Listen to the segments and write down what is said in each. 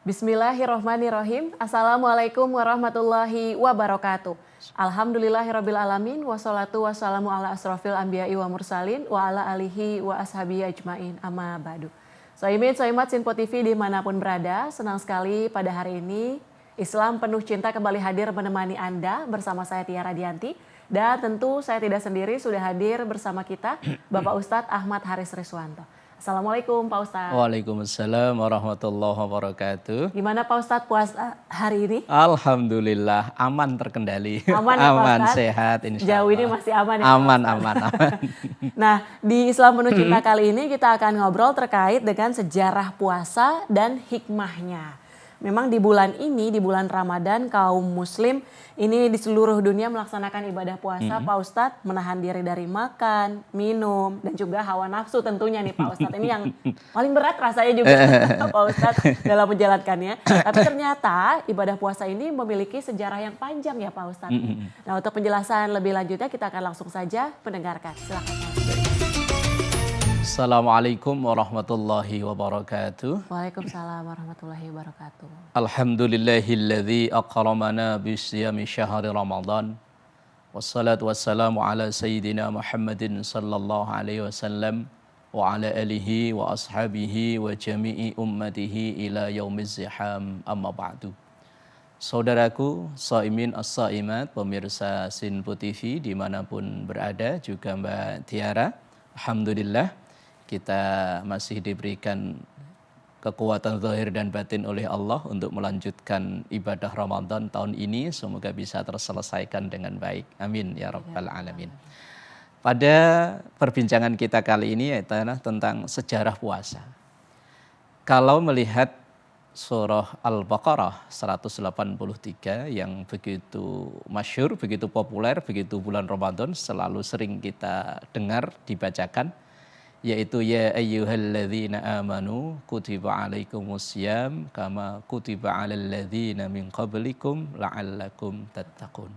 Bismillahirrohmanirrohim. Assalamualaikum warahmatullahi wabarakatuh. Alhamdulillahirrabbilalamin. Wassalatu wassalamu ala asrofil anbiya'i wa mursalin. Wa ala alihi wa ashabi ajmain. Amma ba'du. Soimin, soimat Sinpo TV dimanapun berada. Senang sekali pada hari ini Islam penuh cinta kembali hadir menemani Anda bersama saya Tiara Dianti. Dan tentu saya tidak sendiri, sudah hadir bersama kita Bapak Ustadz Ahmad Haris Riswanto. Assalamualaikum Pak Ustadz. Waalaikumsalam warahmatullahi wabarakatuh. Gimana Pak Ustadz puasa hari ini? Alhamdulillah aman terkendali. Aman ya Pak Ustadz? Sehat insya Allah. Jauh ini masih aman ya aman, Pak aman. Nah di Islam Penuh Cinta kali ini kita akan ngobrol terkait dengan sejarah puasa dan hikmahnya. Memang di bulan ini, di bulan Ramadan, kaum muslim ini di seluruh dunia melaksanakan ibadah puasa, Pak Ustadz, menahan diri dari makan, minum, dan juga hawa nafsu tentunya nih Pak Ustadz. Ini yang paling berat rasanya juga Pak Ustadz dalam menjalankannya. Tapi ternyata ibadah puasa ini memiliki sejarah yang panjang ya Pak Ustadz. Nah untuk penjelasan lebih lanjutnya kita akan langsung saja mendengarkan. Silakan Pak Ustadz. Assalamualaikum warahmatullahi wabarakatuh. Waalaikumsalam warahmatullahi wabarakatuh. Alhamdulillahilladzi akramana bisiyami syahri Ramadan. Wassalatu wassalamu ala sayyidina Muhammadin sallallahu alaihi wasallam wa ala alihi wa ashabihi wa jami'i ummatihi ila yaumiz ziham amma ba'du. Saudaraku, shaimin as-shaimat, pemirsa Sinpo TV dimanapun berada, juga Mbak Tiara, alhamdulillah kita masih diberikan kekuatan zahir dan batin oleh Allah untuk melanjutkan ibadah Ramadan tahun ini. Semoga bisa terselesaikan dengan baik. Amin ya rabbal alamin. Pada perbincangan kita kali ini yaitu tentang sejarah puasa. Kalau melihat surah Al-Baqarah 183 yang begitu masyhur, begitu populer, begitu bulan Ramadan selalu sering kita dengar dibacakan, yaitu ya ayyuhalladzina amanu kutiba alaikumusiyam kama kutiba alal ladzina min qablikum la'allakum tattaqun.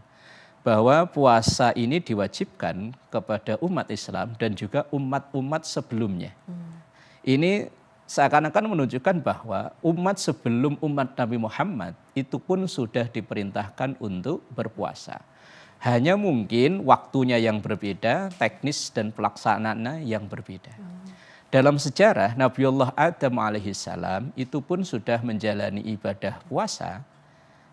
Bahwa puasa ini diwajibkan kepada umat Islam dan juga umat-umat sebelumnya. Ini seakan-akan menunjukkan bahwa umat sebelum umat Nabi Muhammad itu pun sudah diperintahkan untuk berpuasa. Hanya mungkin waktunya yang berbeda, teknis dan pelaksanaannya yang berbeda. Dalam sejarah Nabiullah Adam alaihissalam itu pun sudah menjalani ibadah puasa,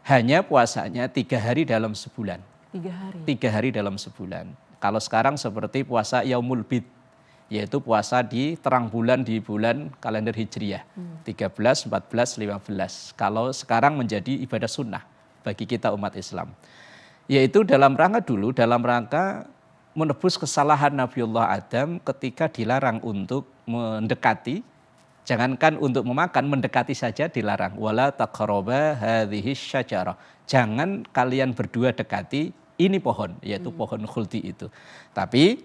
hanya puasanya 3 hari dalam sebulan. 3 hari? 3 hari dalam sebulan. Kalau sekarang seperti puasa Yaumul Bid, yaitu puasa di terang bulan di bulan kalender Hijriah, 13, 14, 15. Kalau sekarang menjadi ibadah sunnah bagi kita umat Islam. Yaitu dalam rangka menebus kesalahan Nabiullah Adam ketika dilarang untuk mendekati, jangankan untuk memakan, mendekati saja dilarang. Wala taqraba hadhihi syajarah. Jangan kalian berdua dekati ini pohon, yaitu pohon khuldi itu. Tapi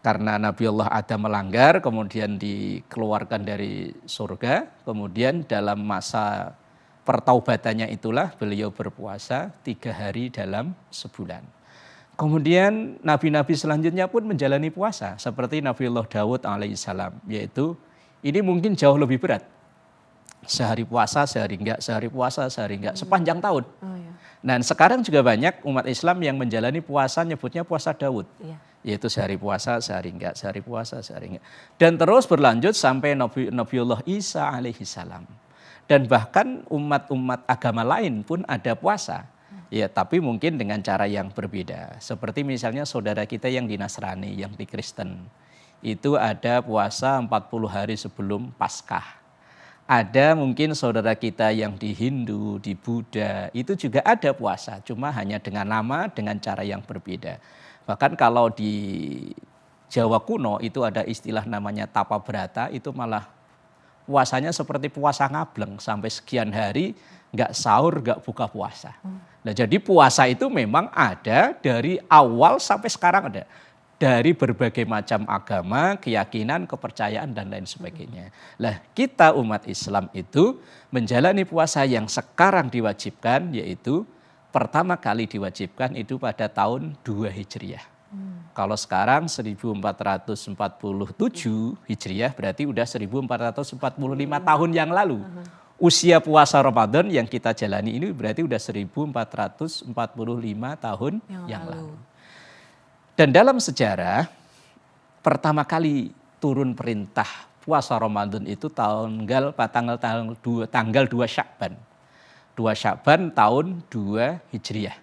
karena Nabiullah Adam melanggar, kemudian dikeluarkan dari surga, kemudian dalam masa pertaubatannya itulah beliau berpuasa 3 hari dalam sebulan. Kemudian nabi-nabi selanjutnya pun menjalani puasa seperti Nabiullah Daud alaihissalam, yaitu ini mungkin jauh lebih berat. Sehari puasa, sehari enggak, sehari puasa, sehari enggak, sepanjang tahun. Dan sekarang juga banyak umat Islam yang menjalani puasa, nyebutnya puasa Daud. Yaitu sehari puasa, sehari enggak, sehari puasa, sehari enggak. Dan terus berlanjut sampai Nabiullah Isa alaihissalam. Dan bahkan umat-umat agama lain pun ada puasa. Ya, tapi mungkin dengan cara yang berbeda. Seperti misalnya saudara kita yang di Nasrani, yang di Kristen. Itu ada puasa 40 hari sebelum Paskah. Ada mungkin saudara kita yang di Hindu, di Buddha, itu juga ada puasa. Cuma hanya dengan nama, dengan cara yang berbeda. Bahkan kalau di Jawa kuno itu ada istilah namanya tapa berata, itu malah puasanya seperti puasa ngableng, sampai sekian hari nggak sahur, nggak buka puasa. Nah jadi puasa itu memang ada dari awal sampai sekarang ada. Dari berbagai macam agama, keyakinan, kepercayaan dan lain sebagainya. Nah kita umat Islam itu menjalani puasa yang sekarang diwajibkan, yaitu pertama kali diwajibkan itu pada tahun 2 Hijriah. Kalau sekarang 1447 Hijriah berarti udah 1445 tahun yang lalu. usia puasa Ramadan yang kita jalani ini berarti udah 1445 tahun yang lalu. Dan dalam sejarah, pertama kali turun perintah puasa Ramadan itu tanggal 2 Sya'ban. 2 Sya'ban tahun 2 Hijriah.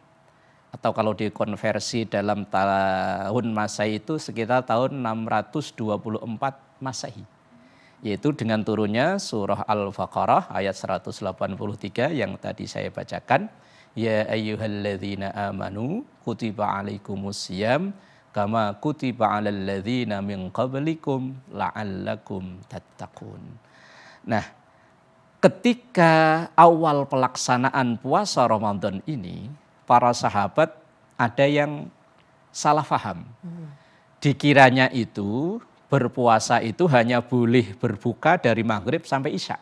Atau kalau dikonversi dalam tahun Masehi itu sekitar tahun 624 Masehi. Yaitu dengan turunnya surah Al-Baqarah ayat 183 yang tadi saya bacakan. Ya ayyuhalladzina amanu kutiba alaikumusiyam kama kutiba alal ladzina min qablikum la'allakum tattaqun. Nah, ketika awal pelaksanaan puasa Ramadan ini, para sahabat ada yang salah paham. Dikiranya itu berpuasa itu hanya boleh berbuka dari maghrib sampai isya.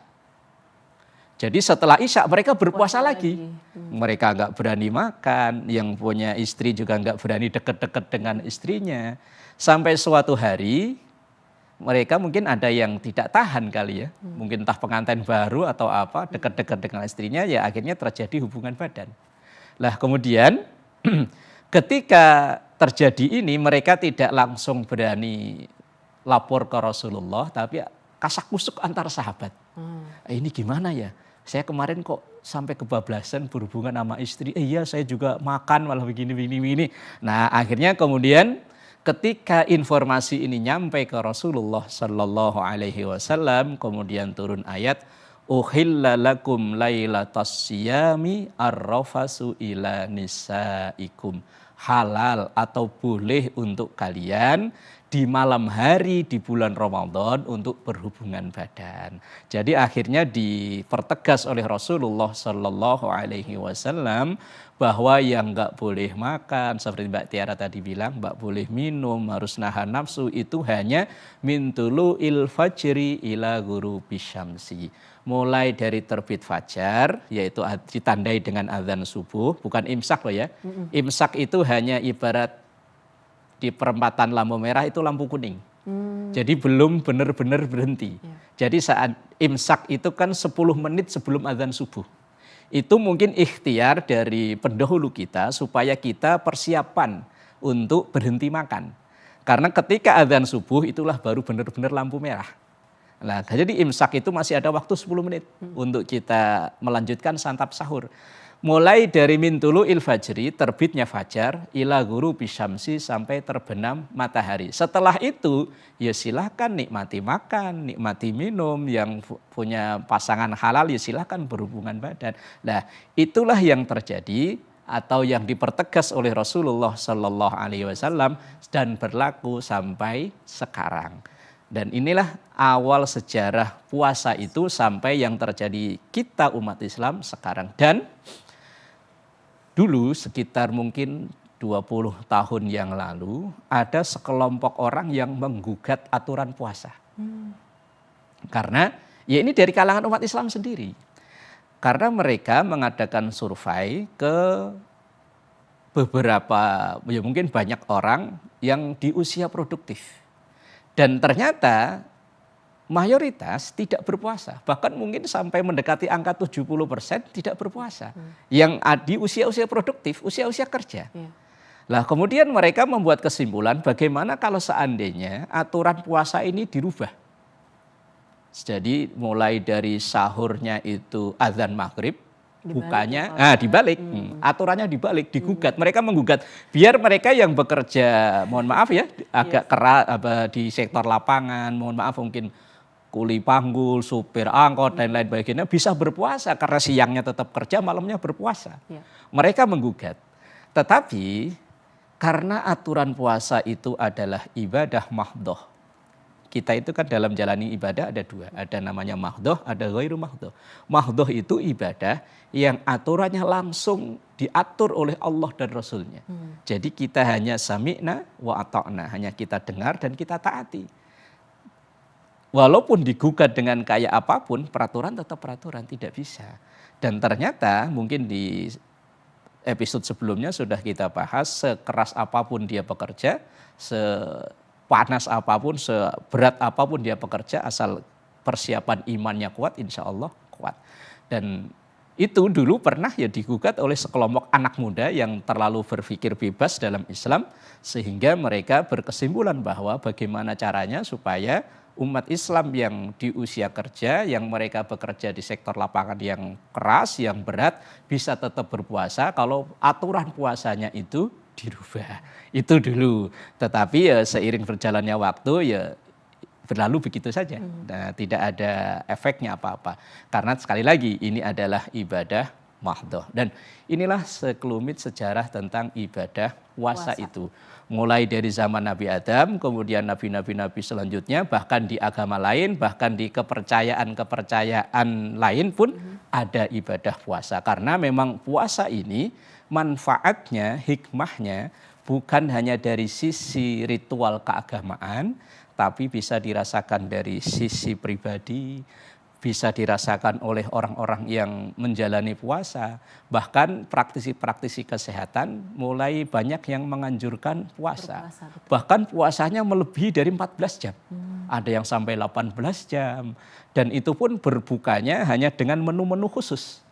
Jadi setelah isya mereka berpuasa lagi. Mereka nggak berani makan, yang punya istri juga nggak berani deket-deket dengan istrinya. Sampai suatu hari mereka mungkin ada yang tidak tahan kali ya. Mungkin entah pengantin baru atau apa, deket-deket dengan istrinya ya akhirnya terjadi hubungan badan. Lah kemudian ketika terjadi ini mereka tidak langsung berani lapor ke Rasulullah, tapi kasak-kusuk antar sahabat. Ini gimana ya? Saya kemarin kok sampai kebablasan berhubungan sama istri. Iya saya juga makan malah begini. Nah akhirnya kemudian ketika informasi ini nyampe ke Rasulullah Sallallahu Alaihi Wasallam, kemudian turun ayat Uhilla lakum lailatas siyami arrafasu ila nisaikum. Halal atau boleh untuk kalian di malam hari di bulan Ramadan untuk berhubungan badan. Jadi akhirnya dipertegas oleh Rasulullah Sallallahu Alaihi Wasallam bahwa yang nggak boleh makan, seperti Mbak Tiara tadi bilang, nggak boleh minum, harus nahan nafsu itu hanya min tulu'il fajri ila ghurubi syamsi. Mulai dari terbit fajar, yaitu ditandai dengan azan subuh, bukan imsak loh ya. Imsak itu hanya ibarat di perempatan lampu merah itu lampu kuning. Jadi belum benar-benar berhenti. Jadi saat imsak itu kan 10 menit sebelum azan subuh. Itu mungkin ikhtiar dari pendahulu kita supaya kita persiapan untuk berhenti makan. Karena ketika azan subuh itulah baru benar-benar lampu merah. Nah, jadi imsak itu masih ada waktu 10 menit untuk kita melanjutkan santap sahur. Mulai dari min tulu'il fajri, terbitnya fajar, ila ghurubi syamsi, sampai terbenam matahari. Setelah itu, ya silakan nikmati makan, nikmati minum, yang punya pasangan halal ya silakan berhubungan badan. Nah, itulah yang terjadi atau yang dipertegas oleh Rasulullah Sallallahu Alaihi Wasallam dan berlaku sampai sekarang. Dan inilah awal sejarah puasa itu sampai yang terjadi kita umat Islam sekarang. Dan dulu sekitar mungkin 20 tahun yang lalu ada sekelompok orang yang menggugat aturan puasa. Karena ya ini dari kalangan umat Islam sendiri. Karena mereka mengadakan survei ke beberapa, ya mungkin banyak orang yang di usia produktif. Dan ternyata mayoritas tidak berpuasa. Bahkan mungkin sampai mendekati angka 70% tidak berpuasa. Yang di usia-usia produktif, usia-usia kerja. Lah kemudian mereka membuat kesimpulan bagaimana kalau seandainya aturan puasa ini dirubah. Jadi mulai dari sahurnya itu azan maghrib, bukanya dibalik, aturannya dibalik, digugat. Mereka menggugat biar mereka yang bekerja, mohon maaf ya, agak keras di sektor lapangan, mohon maaf mungkin kuli panggul, supir angkot dan lain sebagainya bisa berpuasa karena siangnya tetap kerja, malamnya berpuasa. Mereka menggugat. Tetapi karena aturan puasa itu adalah ibadah mahdhoh. Kita itu kan dalam jalani ibadah ada dua, ada namanya mahdhoh, ada ghairu mahdhoh. Mahdhoh itu ibadah yang aturannya langsung diatur oleh Allah dan Rasulnya. Jadi kita hanya sami'na wa ata'na, hanya kita dengar dan kita taati. Walaupun digugat dengan kayak apapun, peraturan tetap peraturan, tidak bisa. Dan ternyata mungkin di episode sebelumnya sudah kita bahas, sekeras apapun dia bekerja, sepanas apapun, seberat apapun dia bekerja, asal persiapan imannya kuat, insya Allah kuat. Dan itu dulu pernah ya digugat oleh sekelompok anak muda yang terlalu berpikir bebas dalam Islam, sehingga mereka berkesimpulan bahwa bagaimana caranya supaya umat Islam yang di usia kerja, yang mereka bekerja di sektor lapangan yang keras, yang berat, bisa tetap berpuasa kalau aturan puasanya itu dirubah. Itu dulu. Tetapi ya seiring berjalannya waktu ya berlalu begitu saja. Nah, tidak ada efeknya apa-apa. Karena sekali lagi ini adalah ibadah mahdhah. Dan inilah sekelumit sejarah tentang ibadah puasa itu. Mulai dari zaman Nabi Adam, kemudian nabi-nabi selanjutnya, bahkan di agama lain, bahkan di kepercayaan lain pun ada ibadah puasa. Karena memang puasa ini manfaatnya, hikmahnya bukan hanya dari sisi ritual keagamaan, tapi bisa dirasakan dari sisi pribadi, bisa dirasakan oleh orang-orang yang menjalani puasa. Bahkan praktisi-praktisi kesehatan mulai banyak yang menganjurkan puasa. Bahkan puasanya melebihi dari 14 jam. Ada yang sampai 18 jam. Dan itu pun berbukanya hanya dengan menu-menu khusus.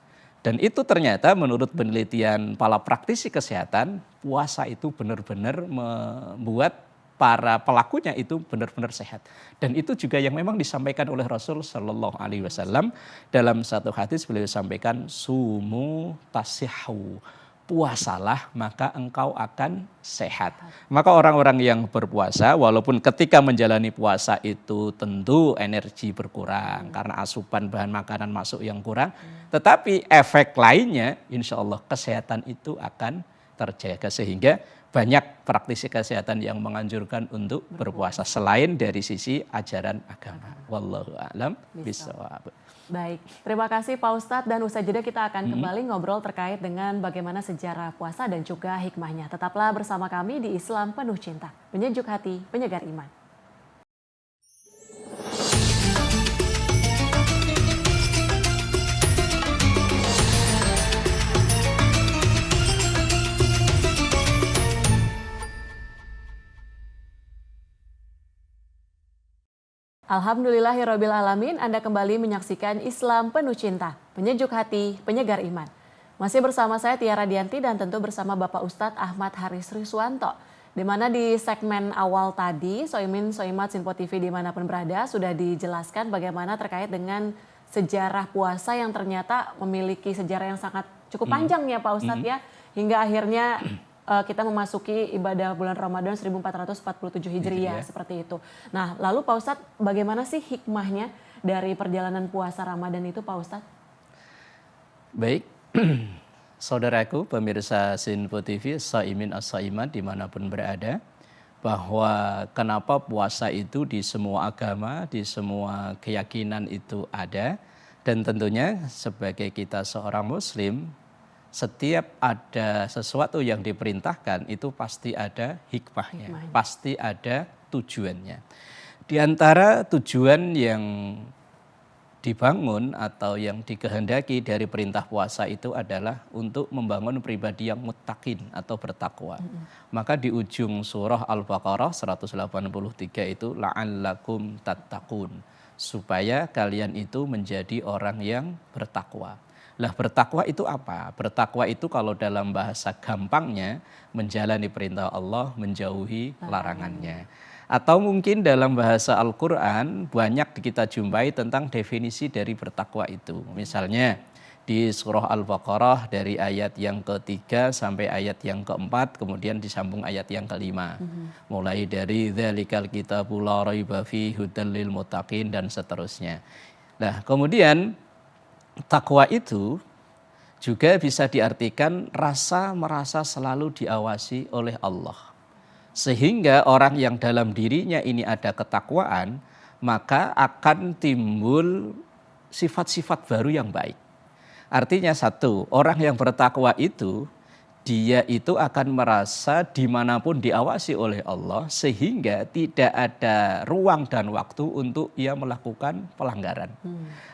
Dan itu ternyata menurut penelitian para praktisi kesehatan, puasa itu benar-benar membuat para pelakunya itu benar-benar sehat. Dan itu juga yang memang disampaikan oleh Rasul Shallallahu Alaihi Wasallam dalam satu hadis. Beliau sampaikan, sumu tasihhu, puasalah maka engkau akan sehat. Maka orang-orang yang berpuasa, walaupun ketika menjalani puasa itu tentu energi berkurang karena asupan bahan makanan masuk yang kurang, tetapi efek lainnya insya Allah kesehatan itu akan terjaga, sehingga banyak praktisi kesehatan yang menganjurkan untuk berpuasa selain dari sisi ajaran agama. Wallahu a'lam bishawab. Baik, terima kasih Pak Ustadz, dan usai jeda kita akan kembali ngobrol terkait dengan bagaimana sejarah puasa dan juga hikmahnya. Tetaplah bersama kami di Islam Penuh Cinta, penyejuk hati, penyegar iman. Alhamdulillahirabbil alamin, Anda kembali menyaksikan Islam Penuh Cinta, penyejuk hati, penyegar iman. Masih bersama saya Tiara Dianti dan tentu bersama Bapak Ustadz Ahmad Haris Riswanto. Di mana di segmen awal tadi, Soimin Soimat Sinpo TV dimanapun berada sudah dijelaskan bagaimana terkait dengan sejarah puasa yang ternyata memiliki sejarah yang sangat cukup panjang ya Pak Ustadz ya. Hingga akhirnya kita memasuki ibadah bulan Ramadan 1447 Hijriah seperti itu. Nah, lalu Pak Ustadz, bagaimana sih hikmahnya dari perjalanan puasa Ramadan itu Pak Ustadz? Baik, saudaraku pemirsa Sinpo TV, Saimin as-Saimat dimanapun berada, bahwa kenapa puasa itu di semua agama, di semua keyakinan itu ada, dan tentunya sebagai kita seorang Muslim, setiap ada sesuatu yang diperintahkan itu pasti ada hikmahnya, pasti ada tujuannya. Di antara tujuan yang dibangun atau yang dikehendaki dari perintah puasa itu adalah untuk membangun pribadi yang muttaqin atau bertakwa. Maka di ujung surah Al-Baqarah 183 itu la'allakum tattaqun, supaya kalian itu menjadi orang yang bertakwa. Lah bertakwa itu apa? Bertakwa itu kalau dalam bahasa gampangnya menjalani perintah Allah, menjauhi larangannya. Atau mungkin dalam bahasa Al-Quran banyak kita jumpai tentang definisi dari bertakwa itu. Misalnya di surah Al-Baqarah dari ayat yang ketiga sampai ayat yang keempat, kemudian disambung ayat yang kelima. Mulai dari dzalikal kitabu la raiba fihi hudal lil muttaqin dan seterusnya. Nah, kemudian takwa itu juga bisa diartikan rasa merasa selalu diawasi oleh Allah. Sehingga orang yang dalam dirinya ini ada ketakwaan, maka akan timbul sifat-sifat baru yang baik. Artinya satu, orang yang bertakwa itu, dia itu akan merasa dimanapun diawasi oleh Allah, sehingga tidak ada ruang dan waktu untuk ia melakukan pelanggaran.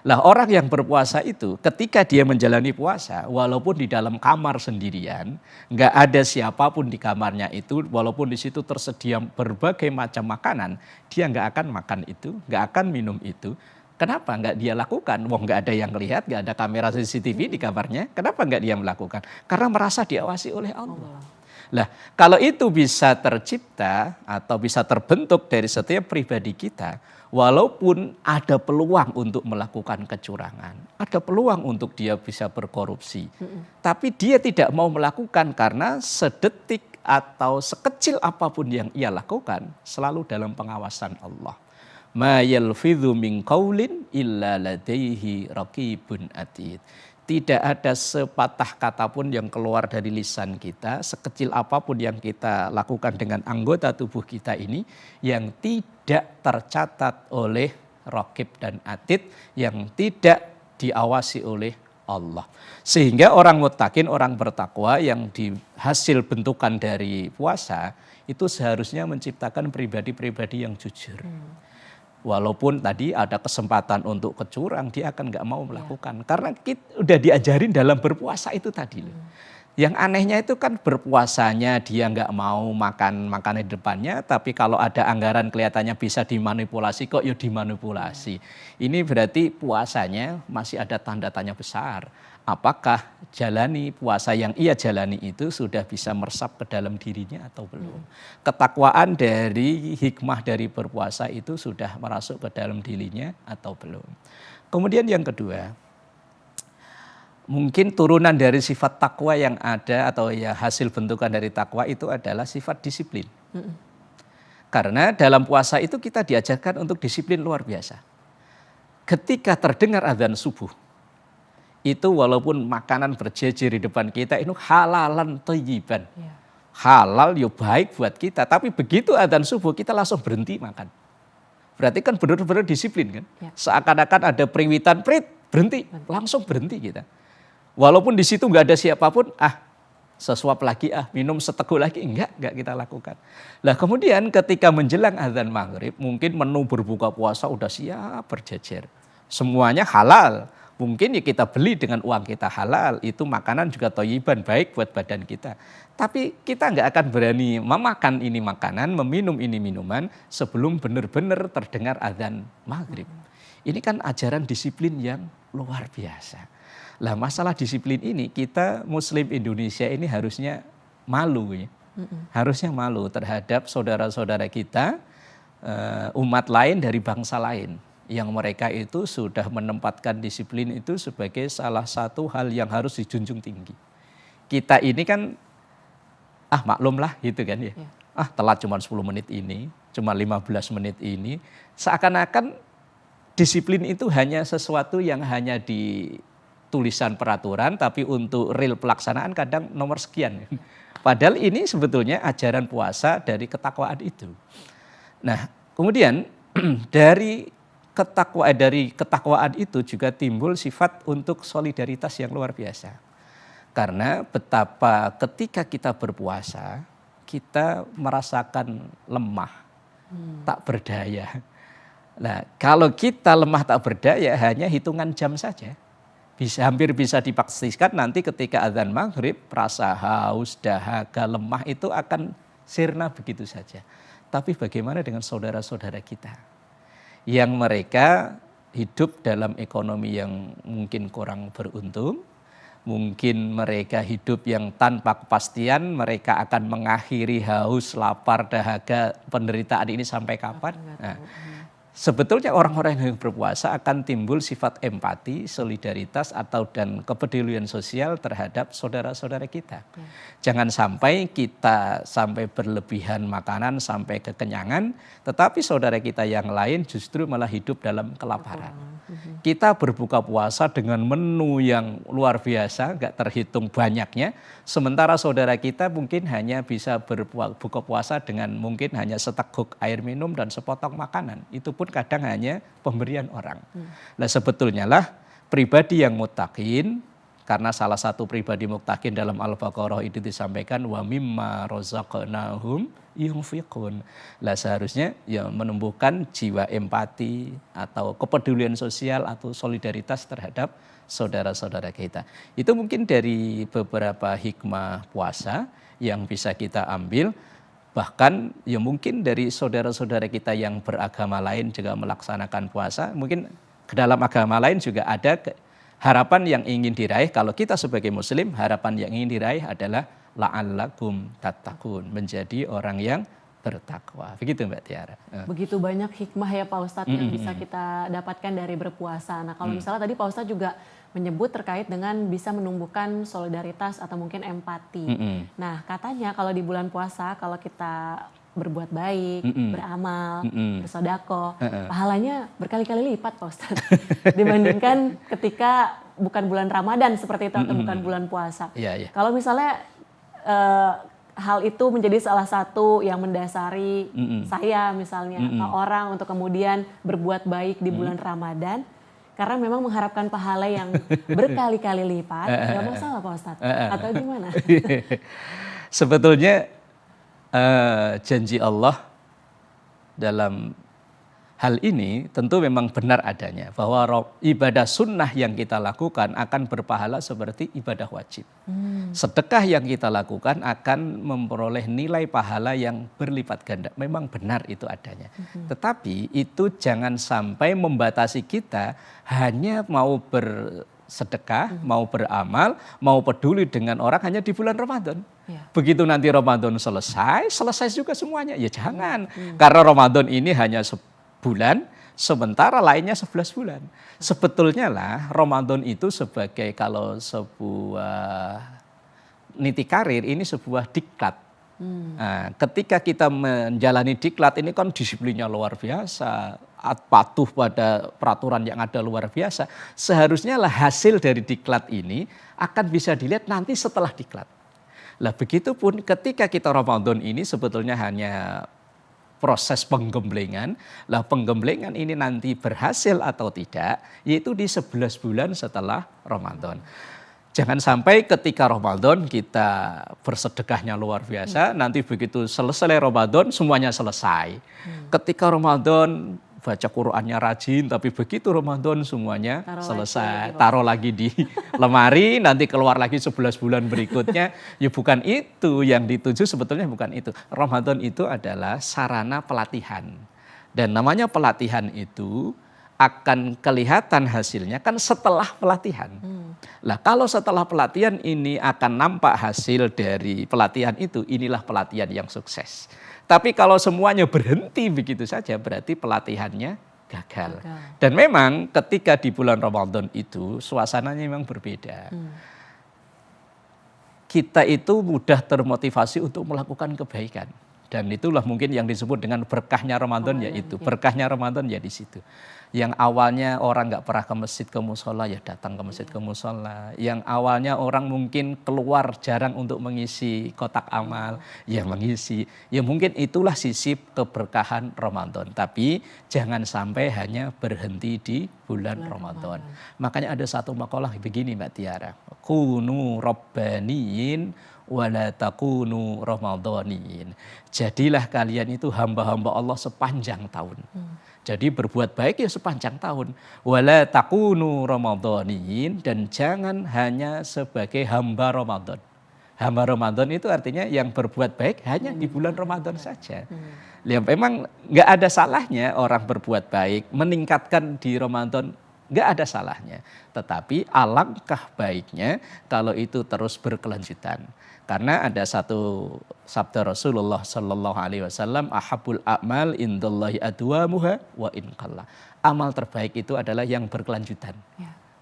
Lah orang yang berpuasa itu ketika dia menjalani puasa, walaupun di dalam kamar sendirian, nggak ada siapapun di kamarnya itu, walaupun di situ tersedia berbagai macam makanan, dia nggak akan makan itu, nggak akan minum itu. Kenapa nggak dia lakukan? Wong nggak ada yang lihat, nggak ada kamera CCTV di kamarnya. Kenapa nggak dia melakukan? Karena merasa diawasi oleh Allah. Lah, kalau itu bisa tercipta atau bisa terbentuk dari setiap pribadi kita, walaupun ada peluang untuk melakukan kecurangan, ada peluang untuk dia bisa berkorupsi, tapi dia tidak mau melakukan karena sedetik atau sekecil apapun yang ia lakukan selalu dalam pengawasan Allah. Ma yalfidhu min qaulin illa ladaihi raqibun atid. Tidak ada sepatah kata pun yang keluar dari lisan kita, sekecil apapun yang kita lakukan dengan anggota tubuh kita ini, yang tidak tercatat oleh raqib dan atid, yang tidak diawasi oleh Allah. Sehingga orang muttaqin, orang bertakwa yang dihasil bentukan dari puasa, itu seharusnya menciptakan pribadi-pribadi yang jujur. Walaupun tadi ada kesempatan untuk kecurang, dia akan nggak mau melakukan. Karena kita udah diajarin dalam berpuasa itu tadi. Yang anehnya itu kan berpuasanya dia nggak mau makan makanan di depannya, tapi kalau ada anggaran kelihatannya bisa dimanipulasi, kok ya dimanipulasi. Ini berarti puasanya masih ada tanda tanya besar. Apakah jalani puasa yang ia jalani itu sudah bisa meresap ke dalam dirinya atau belum? Ketakwaan dari hikmah dari berpuasa itu sudah merasuk ke dalam dirinya atau belum? Kemudian yang kedua, mungkin turunan dari sifat takwa yang ada atau ya hasil bentukan dari takwa itu adalah sifat disiplin. Karena dalam puasa itu kita diajarkan untuk disiplin luar biasa. Ketika terdengar azan subuh, itu walaupun makanan berjejer di depan kita itu halalan thayyiban. Halal ya baik buat kita, tapi begitu azan subuh kita langsung berhenti makan. Berarti kan benar-benar disiplin kan? Seakan-akan ada periwitan, berhenti, langsung berhenti kita. Walaupun di situ nggak ada siapapun, sesuap lagi, minum seteguk lagi, enggak kita lakukan. Lah kemudian ketika menjelang azan maghrib, mungkin menu berbuka puasa udah siap berjejer. Semuanya halal. Mungkin ya kita beli dengan uang kita halal, itu makanan juga thayyiban, baik buat badan kita. Tapi kita nggak akan berani memakan ini makanan, meminum ini minuman sebelum benar-benar terdengar azan maghrib. Ini kan ajaran disiplin yang luar biasa. Lah masalah disiplin ini kita Muslim Indonesia ini harusnya malu ya. Harusnya malu terhadap saudara-saudara kita, umat lain dari bangsa lain. Yang mereka itu sudah menempatkan disiplin itu sebagai salah satu hal yang harus dijunjung tinggi. Kita ini kan, maklum lah gitu kan ya. Telat cuma 10 menit ini, cuma 15 menit ini. Seakan-akan disiplin itu hanya sesuatu yang hanya di tulisan peraturan, tapi untuk real pelaksanaan kadang nomor sekian. Padahal ini sebetulnya ajaran puasa dari ketakwaan itu. Nah kemudian dari ketakwaan itu juga timbul sifat untuk solidaritas yang luar biasa. Karena betapa ketika kita berpuasa, kita merasakan lemah, tak berdaya. Nah, kalau kita lemah tak berdaya hanya hitungan jam saja. Hampir bisa dipastikan nanti ketika azan maghrib, rasa haus, dahaga, lemah itu akan sirna begitu saja. Tapi bagaimana dengan saudara-saudara kita? Yang mereka hidup dalam ekonomi yang mungkin kurang beruntung, mungkin mereka hidup yang tanpa kepastian, mereka akan mengakhiri haus, lapar, dahaga, penderitaan ini sampai kapan? Nah, sebetulnya orang-orang yang berpuasa akan timbul sifat empati, solidaritas dan kepedulian sosial terhadap saudara-saudara kita. Jangan sampai kita sampai berlebihan makanan sampai kekenyangan, tetapi saudara kita yang lain justru malah hidup dalam kelaparan. Kita berbuka puasa dengan menu yang luar biasa, gak terhitung banyaknya, sementara saudara kita mungkin hanya bisa berbuka puasa dengan mungkin hanya seteguk air minum dan sepotong makanan. Itu pun kadang hanya pemberian orang. Nah sebetulnya lah pribadi yang muttaqin, karena salah satu pribadi muttaqin dalam Al-Baqarah itu disampaikan wa mimma razaqnahum yunfiqun. Lah seharusnya ya menumbuhkan jiwa empati atau kepedulian sosial atau solidaritas terhadap saudara-saudara kita. Itu mungkin dari beberapa hikmah puasa yang bisa kita ambil. Bahkan ya mungkin dari saudara-saudara kita yang beragama lain juga melaksanakan puasa, mungkin dalam agama lain juga ada harapan yang ingin diraih. Kalau kita sebagai muslim, harapan yang ingin diraih adalah la'allakum tattaqun, menjadi orang yang bertakwa. Begitu Mbak Tiara. Begitu banyak hikmah ya Pak Ustadz yang bisa kita dapatkan dari berpuasa. Nah kalau misalnya tadi Pak Ustadz juga menyebut terkait dengan bisa menumbuhkan solidaritas atau mungkin empati. Nah katanya kalau di bulan puasa kalau kita berbuat baik, beramal, bersodako, pahalanya berkali-kali lipat Pak Ustadz. Dibandingkan ketika bukan bulan Ramadan seperti itu atau bukan bulan puasa. Kalau misalnya hal itu menjadi salah satu yang mendasari saya misalnya orang untuk kemudian berbuat baik di bulan Ramadan karena memang mengharapkan pahala yang berkali-kali lipat, nggak masalah Pak Ustadz atau gimana? Sebetulnya janji Allah dalam hal ini tentu memang benar adanya, bahwa ibadah sunnah yang kita lakukan akan berpahala seperti ibadah wajib. Sedekah yang kita lakukan akan memperoleh nilai pahala yang berlipat ganda. Memang benar itu adanya. Tetapi itu jangan sampai membatasi kita hanya mau bersedekah, mau beramal, mau peduli dengan orang hanya di bulan Ramadan. Begitu nanti Ramadan selesai juga semuanya. Ya jangan. Karena Ramadan ini hanya bulan, sementara lainnya 11 bulan. Sebetulnya lah Ramadan itu sebagai kalau sebuah niti karir ini sebuah diklat. Nah, ketika kita menjalani diklat ini kan disiplinnya luar biasa, patuh pada peraturan yang ada luar biasa. Seharusnya lah hasil dari diklat ini akan bisa dilihat nanti setelah diklat. Lah begitupun ketika kita Ramadan ini sebetulnya hanya proses penggemblengan. Lah penggemblengan ini nanti berhasil atau tidak, yaitu di 11 bulan setelah Ramadan. Jangan sampai ketika Ramadan kita bersedekahnya luar biasa, nanti begitu selesai Ramadan semuanya selesai. Ketika Ramadan baca Qur'annya rajin, tapi begitu Ramadan semuanya selesai. Taruh lagi di lemari, nanti keluar lagi 11 bulan berikutnya. Ya bukan itu yang dituju, sebetulnya bukan itu. Ramadan itu adalah sarana pelatihan. Dan namanya pelatihan itu akan kelihatan hasilnya kan setelah pelatihan. Lah kalau setelah pelatihan ini akan nampak hasil dari pelatihan itu, inilah pelatihan yang sukses. Tapi kalau semuanya berhenti begitu saja berarti pelatihannya gagal. Dan memang ketika di bulan Ramadan itu suasananya memang berbeda. Kita itu mudah termotivasi untuk melakukan kebaikan. Dan itulah mungkin yang disebut dengan berkahnya Ramadan yaitu. Berkahnya Ramadan ya di situ. Yang awalnya orang nggak pernah ke masjid ke musola ya datang ke masjid ke musola. Yang awalnya orang mungkin keluar jarang untuk mengisi kotak amal, ya mengisi. Ya mungkin itulah sisi keberkahan Ramadan. Tapi jangan sampai hanya berhenti di bulan Ramadan. Makanya ada satu makalah begini Mbak Tiara. Kunu Rabbaniyin wala takunu Ramadhaniyin. Jadilah kalian itu hamba-hamba Allah sepanjang tahun. Jadi berbuat baik ya sepanjang tahun. Wala takunu Ramadhaniyin, dan jangan hanya sebagai hamba Ramadan. Hamba Ramadan itu artinya yang berbuat baik hanya di bulan Ramadan saja. Ya, memang nggak ada salahnya orang berbuat baik, meningkatkan di Ramadan, nggak ada salahnya. Tetapi alangkah baiknya kalau itu terus berkelanjutan. Karena ada satu sabda Rasulullah Sallallahu Alaihi Wasallam, ahabul a'mal indallahi adwamuha wa in qalla. Amal terbaik itu adalah yang berkelanjutan.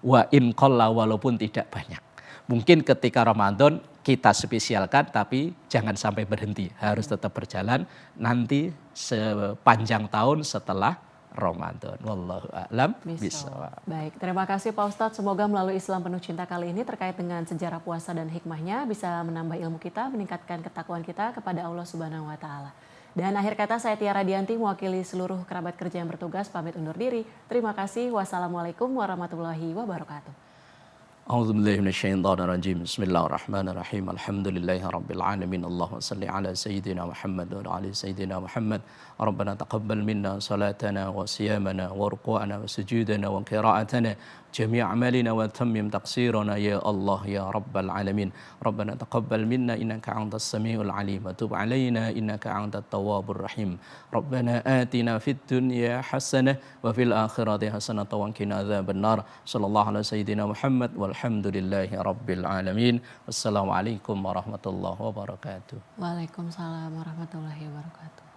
Wa in qalla, walaupun tidak banyak. Mungkin ketika Ramadan kita spesialkan, tapi jangan sampai berhenti. Harus tetap berjalan nanti sepanjang tahun setelah Ramadan. Wallahu a'lam bishawab. Baik, terima kasih Pak Ustadz. Semoga melalui Islam Penuh Cinta kali ini terkait dengan sejarah puasa dan hikmahnya bisa menambah ilmu kita, meningkatkan ketakwaan kita kepada Allah Subhanahu wa taala. Dan akhir kata saya Tiara Dianti mewakili seluruh kerabat kerja yang bertugas pamit undur diri. Terima kasih. Wassalamualaikum warahmatullahi wabarakatuh. A'udzubillahi minasyaitonirrajim. Bismillahirrahmanirrahim. Alhamdulillahirabbil alamin. Allahumma shalli ala sayyidina Muhammad wa ala sayyidina Muhammad. Rabbana taqabbal minna salatana wa siyamana wa ruku'ana wa sujudana wa qira'atana جميع أعمالنا وتمم تقصيرنا يا الله يا رب العالمين ربنا تقبل منا إنك أنت السميع العليم وتب علينا إنك أنت التواب الرحيم ربنا آتنا في الدنيا حسنة وفي الآخرة حسنة وقنا عذاب النار صلى الله على سيدنا محمد والحمد لله رب العالمين والسلام عليكم ورحمة الله وبركاته. Waalaikumsalam warahmatullahi wabarakatuh.